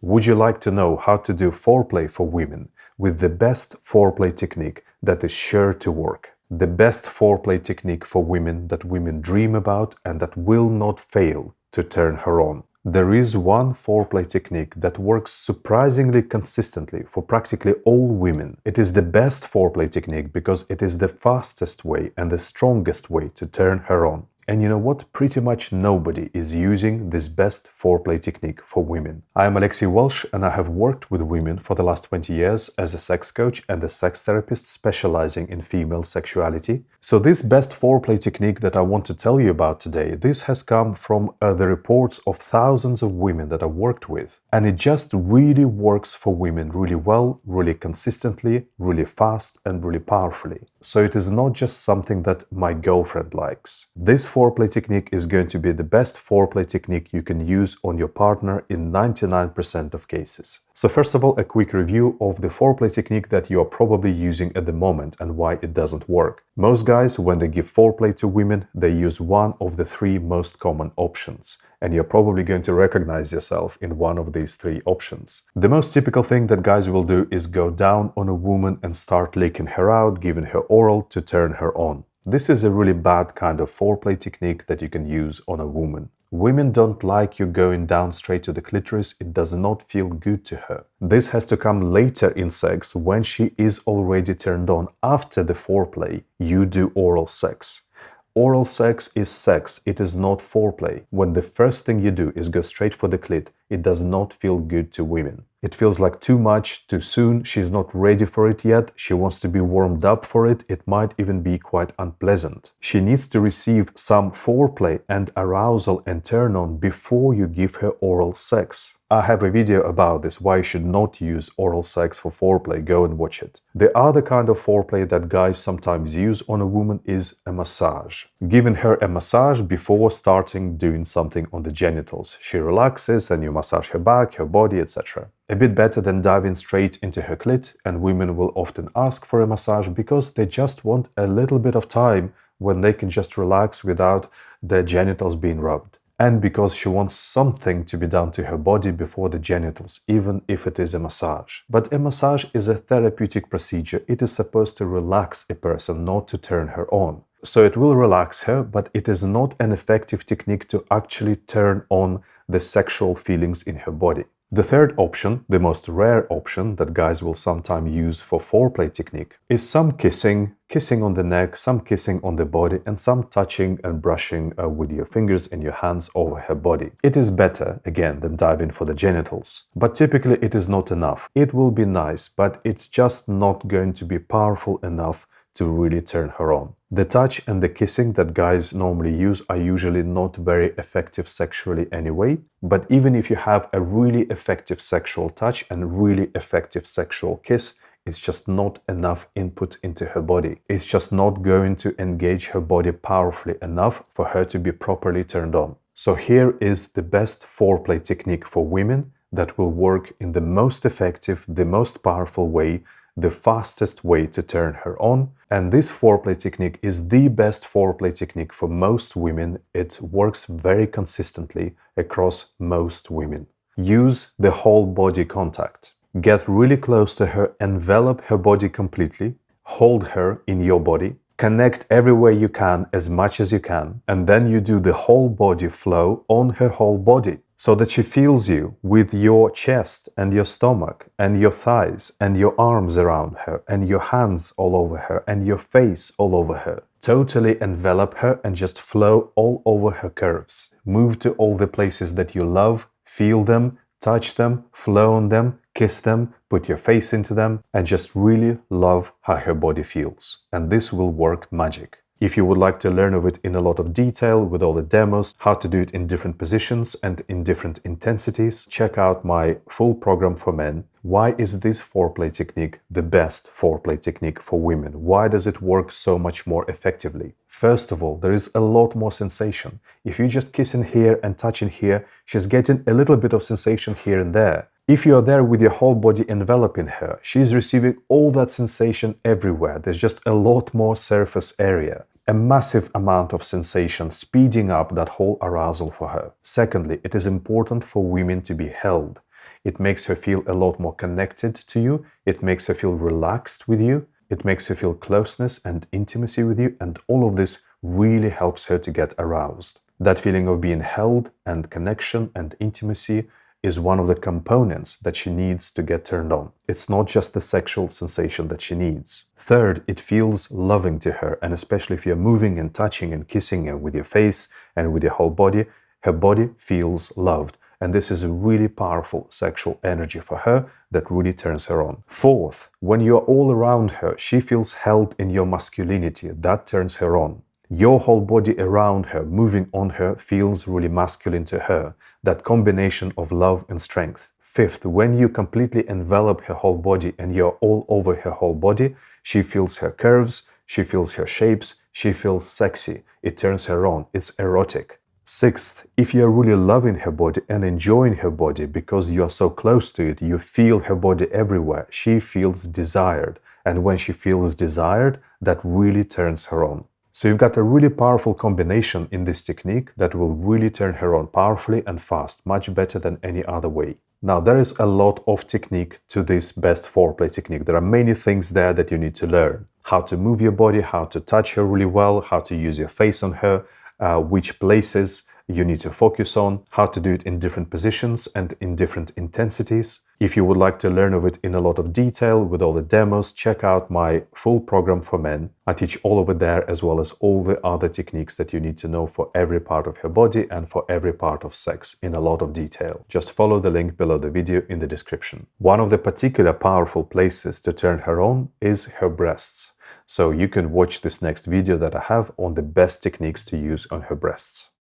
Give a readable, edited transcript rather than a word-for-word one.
Would you like to know how to do foreplay for women with the best foreplay technique that is sure to work? The best foreplay technique for women that women dream about and that will not fail to turn her on. There is one foreplay technique that works surprisingly consistently for practically all women. It is the best foreplay technique because it is the fastest way and the strongest way to turn her on. And you know what? Pretty much nobody is using this best foreplay technique for women. I am Alexey Welsh and I have worked with women for the last 20 years as a sex coach and a sex therapist specializing in female sexuality. So this best foreplay technique that I want to tell you about today, this has come from the reports of thousands of women that I worked with. And it just really works for women really well, really consistently, really fast and really powerfully. So it is not just something that my girlfriend likes. This foreplay technique is going to be the best foreplay technique you can use on your partner in 99% of cases. So first of all, a quick review of the foreplay technique that you are probably using at the moment and why it doesn't work. Most guys, when they give foreplay to women, they use one of the three most common options. And you're probably going to recognize yourself in one of these three options. The most typical thing that guys will do is go down on a woman and start licking her out, giving her oral to turn her on. This is a really bad kind of foreplay technique that you can use on a woman. Women don't like you going down straight to the clitoris. It does not feel good to her. This has to come later in sex when she is already turned on. After the foreplay, you do oral sex. Oral sex is sex, it is not foreplay. When the first thing you do is go straight for the clit, it does not feel good to women. It feels like too much, too soon, she's not ready for it yet, she wants to be warmed up for it, it might even be quite unpleasant. She needs to receive some foreplay and arousal and turn on before you give her oral sex. I have a video about this, why you should not use oral sex for foreplay, go and watch it. The other kind of foreplay that guys sometimes use on a woman is a massage. Giving her a massage before starting doing something on the genitals. She relaxes and you massage her back, her body, etc. A bit better than diving straight into her clit, and women will often ask for a massage because they just want a little bit of time when they can just relax without their genitals being rubbed. And because she wants something to be done to her body before the genitals, even if it is a massage. But a massage is a therapeutic procedure. It is supposed to relax a person, not to turn her on. So it will relax her, but it is not an effective technique to actually turn on the sexual feelings in her body. The third option, the most rare option that guys will sometimes use for foreplay technique, is some kissing on the neck, some kissing on the body, and some touching and brushing with your fingers and your hands over her body. It is better, again, than diving for the genitals. But typically it is not enough. It will be nice, but it's just not going to be powerful enough to really turn her on. The touch and the kissing that guys normally use are usually not very effective sexually anyway, but even if you have a really effective sexual touch and really effective sexual kiss, it's just not enough input into her body. It's just not going to engage her body powerfully enough for her to be properly turned on. So here is the best foreplay technique for women that will work in the most effective, the most powerful way, the fastest way to turn her on. And this foreplay technique is the best foreplay technique for most women. It works very consistently across most women. Use the whole body contact. Get really close to her, envelop her body completely, hold her in your body, connect everywhere you can as much as you can, and then you do the whole body flow on her whole body, so that she feels you with your chest and your stomach and your thighs and your arms around her and your hands all over her and your face all over her. Totally envelop her and just flow all over her curves. Move to all the places that you love, feel them, touch them, flow on them, kiss them, put your face into them, and just really love how her body feels. And this will work magic. If you would like to learn of it in a lot of detail with all the demos, how to do it in different positions and in different intensities, check out my full program for men. Why is this foreplay technique the best foreplay technique for women? Why does it work so much more effectively? First of all, there is a lot more sensation. If you just kiss in here and touch in here, she's getting a little bit of sensation here and there. If you are there with your whole body enveloping her, she's receiving all that sensation everywhere. There's just a lot more surface area. A massive amount of sensation, speeding up that whole arousal for her. Secondly, it is important for women to be held. It makes her feel a lot more connected to you. It makes her feel relaxed with you. It makes her feel closeness and intimacy with you, and all of this really helps her to get aroused. That feeling of being held and connection and intimacy is one of the components that she needs to get turned on. It's not just the sexual sensation that she needs. Third, it feels loving to her, and especially if you're moving and touching and kissing her with your face and with your whole body, her body feels loved. And this is a really powerful sexual energy for her that really turns her on. Fourth, when you're all around her, she feels held in your masculinity. That turns her on. Your whole body around her, moving on her, feels really masculine to her. That combination of love and strength. Fifth, when you completely envelop her whole body and you're all over her whole body, she feels her curves, she feels her shapes, she feels sexy. It turns her on. It's erotic. Sixth, if you're really loving her body and enjoying her body because you are so close to it, you feel her body everywhere, she feels desired. And when she feels desired, that really turns her on. So you've got a really powerful combination in this technique that will really turn her on powerfully and fast, much better than any other way. Now, there is a lot of technique to this best foreplay technique. There are many things there that you need to learn. How to move your body, how to touch her really well, how to use your face on her, which places you need to focus on, how to do it in different positions and in different intensities. If you would like to learn of it in a lot of detail with all the demos, check out my full program for men. I teach all over there, as well as all the other techniques that you need to know for every part of her body and for every part of sex in a lot of detail. Just follow the link below the video in the description. One of the particular powerful places to turn her on is her breasts. So you can watch this next video that I have on the best techniques to use on her breasts.